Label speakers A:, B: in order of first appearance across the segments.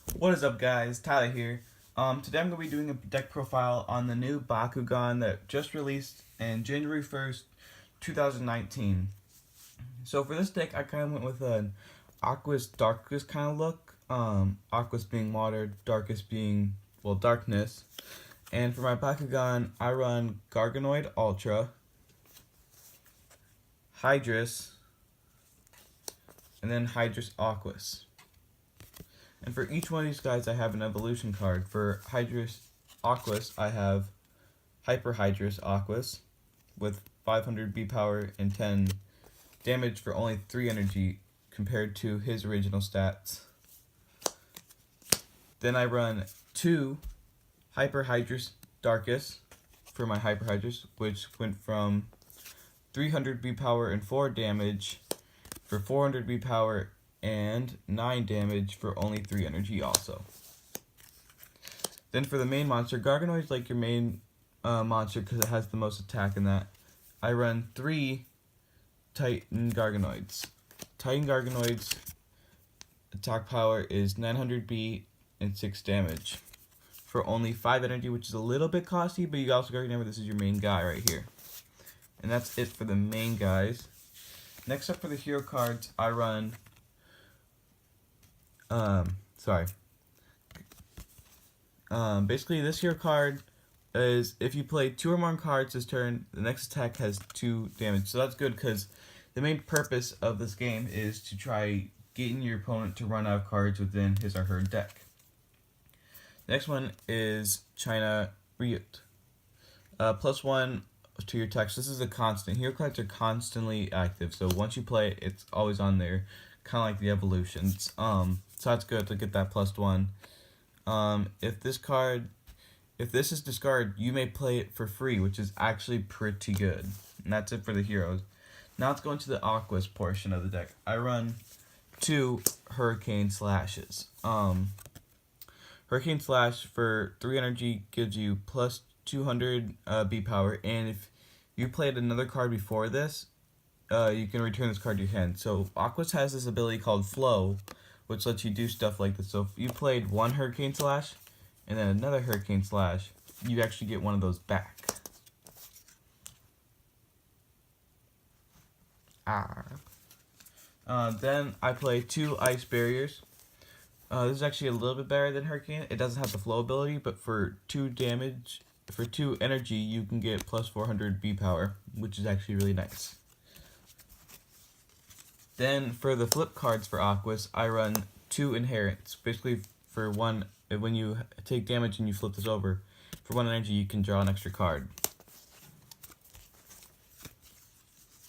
A: What is up, guys? Tyler here. Today I'm going to be doing a deck profile on the new bakugan that just released in January 1st, 2019. So for this deck, I kind of went with an Aqua's Darkest kind of look. Aqua's being water, Darkest being, well, darkness. And for my bakugan, I run Garganoid Ultra, Hydrus, and then Hydrus Aquas. And for each one of these guys, I have an evolution card. For Hydrus Aquas, I have Hyper Hydrus Aquas with 500 B power and 10 damage for only 3 energy compared to his original stats. Then I run 2 Hyper Hydrus Darkest for my Hyper Hydrus, which went from 300 B power and 4 damage for 400 B power and 9 damage for only 3 energy also. Then for the main monster, Garganoid is like your main monster because it has the most attack in that. I run 3 Titan Garganoids. Titan Garganoids attack power is 900 B and 6 damage for only 5 energy, which is a little bit costly, but you also gotta remember this is your main guy right here. And that's it for the main guys. Next up for the hero cards, I run basically this hero card is if you play 2 or more cards this turn, the next attack has 2 damage. So that's good because the main purpose of this game is to try getting your opponent to run out of cards within his or her deck. The next one is China Ryut. +1 to your text. This is a constant. Hero cards are constantly active, so once you play it, it's always on there, kind of like the evolutions. So that's good to get that +1. If this is discarded, you may play it for free, which is actually pretty good. And that's it for the heroes. Now let's go into the Aquas portion of the deck. I run 2 Hurricane Slashes. Hurricane Slash for 3 energy gives you plus 200 B power, and if you played another card before this, you can return this card to your hand. So Aquas has this ability called Flow, which lets you do stuff like this. So if you played 1 Hurricane Slash and then another Hurricane Slash, you actually get one of those back. Then I play 2 Ice Barriers. This is actually a little bit better than Hurricane. It doesn't have the flow ability, but for 2 damage, for 2 energy, you can get plus 400 B power, which is actually really nice. Then for the flip cards for Aquas, I run 2 Inherents. Basically, for 1, when you take damage and you flip this over, for 1 energy, you can draw an extra card.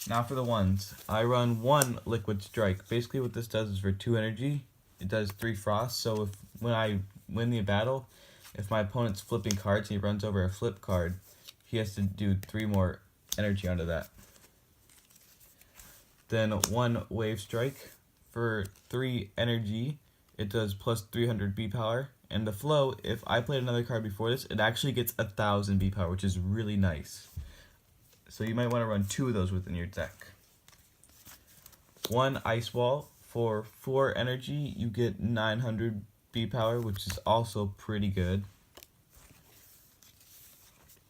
A: Now for the ones, I run 1 Liquid Strike. Basically, what this does is for 2 energy, it does 3 frost. So if when I win the battle, if my opponent's flipping cards, he runs over a flip card, he has to do 3 more energy onto that. Then 1 Wave Strike for 3 energy. It does plus 300 B power. And the flow, if I played another card before this, it actually gets 1000 B power, which is really nice. So you might want to run 2 of those within your deck. 1 Ice Wall for 4 energy. You get 900 B power, which is also pretty good.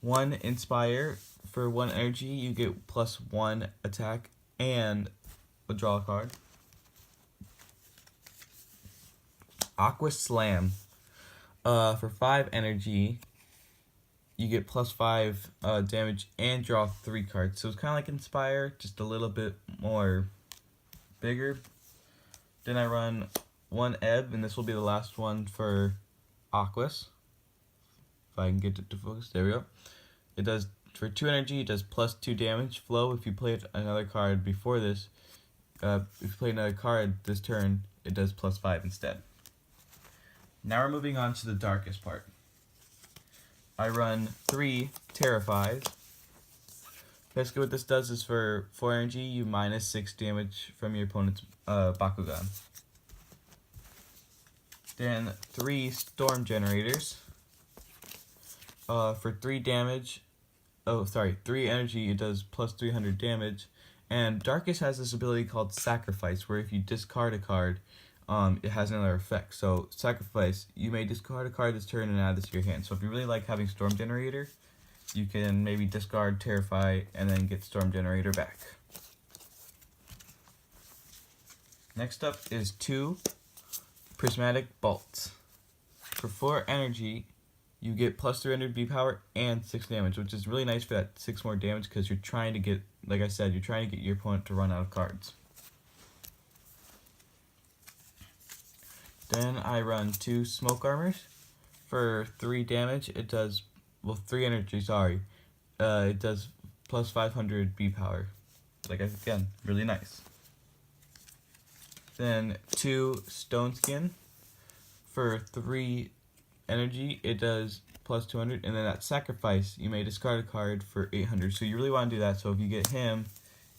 A: 1 Inspire for 1 energy. You get plus 1 attack and a draw card. Aqua Slam for 5 energy, you get plus 5 damage and draw 3 cards. So it's kind of like Inspire, just a little bit more bigger. Then I run 1 Ebb, and this will be the last one for Aquas. If I can get it to focus, there we go. It does, for 2 energy, it does plus 2 damage. Flow, if you played another card before this, if you played another card this turn, it does plus 5 instead. Now we're moving on to the darkest part. I run 3 Terrifies. Basically what this does is for 4 energy, you minus 6 damage from your opponent's Bakugan. Then 3 Storm Generators. For 3 damage, 3 energy, it does plus 300 damage. And Darkest has this ability called Sacrifice, where if you discard a card, it has another effect. So sacrifice, you may discard a card this turn and add this to your hand. So if you really like having Storm Generator, you can maybe discard Terrify and then get Storm Generator back. Next up is 2 Prismatic Bolts. For 4 energy, you get plus 300 B power and 6 damage, which is really nice for that 6 more damage because you're trying to get, like I said, you're trying to get your opponent to run out of cards. Then I run 2 Smoke Armors. For 3 damage, it does, well, 3 energy, sorry. It does plus 500 B power. Like, again, really nice. Then 2 Stone Skin. For 3 energy, it does plus 200. And then at sacrifice, you may discard a card for 800. So you really want to do that. So if you get him,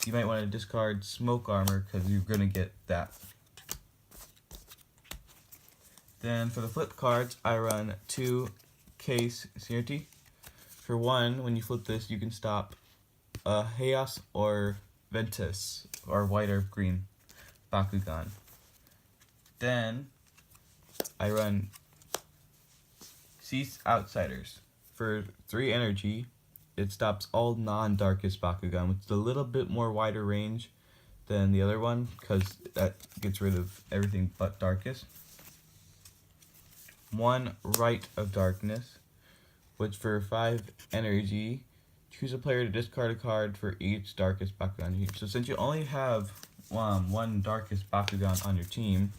A: you might want to discard Smoke Armor because you're going to get that. Then for the flip cards, I run 2 Case Certainty. For 1, when you flip this, you can stop Chaos or Ventus, or white or green Bakugan. Then I run Cease Outsiders. For 3 energy, it stops all non-darkest Bakugan, which is a little bit more wider range than the other one, because that gets rid of everything but darkest. 1 Rite of Darkness, which for 5 energy, choose a player to discard a card for each darkest Bakugan you. So since you only have 1 darkest Bakugan on your team,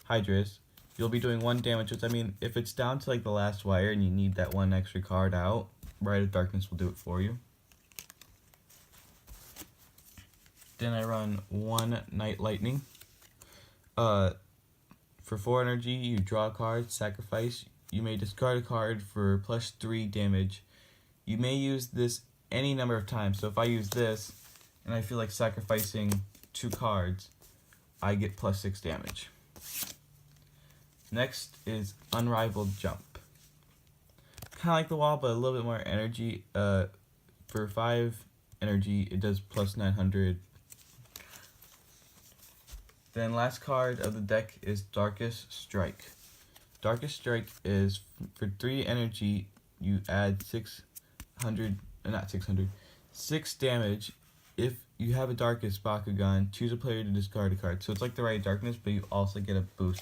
A: Hydrus, you'll be doing 1 damage, which I mean, if it's down to like the last wire and you need that 1 extra card out, Rite of Darkness will do it for you. Then I run 1 Night Lightning. For 4 energy, you draw a card, sacrifice. You may discard a card for plus 3 damage. You may use this any number of times. So if I use this, and I feel like sacrificing 2 cards, I get plus 6 damage. Next is Unrivaled Jump. Kind of like the wall, but a little bit more energy. For 5 energy, it does plus 900. Then last card of the deck is Darkest Strike. Darkest Strike is for 3 energy, you add 6 damage. If you have a Darkest Bakugan, choose a player to discard a card. So it's like the Rite of Darkness, but you also get a boost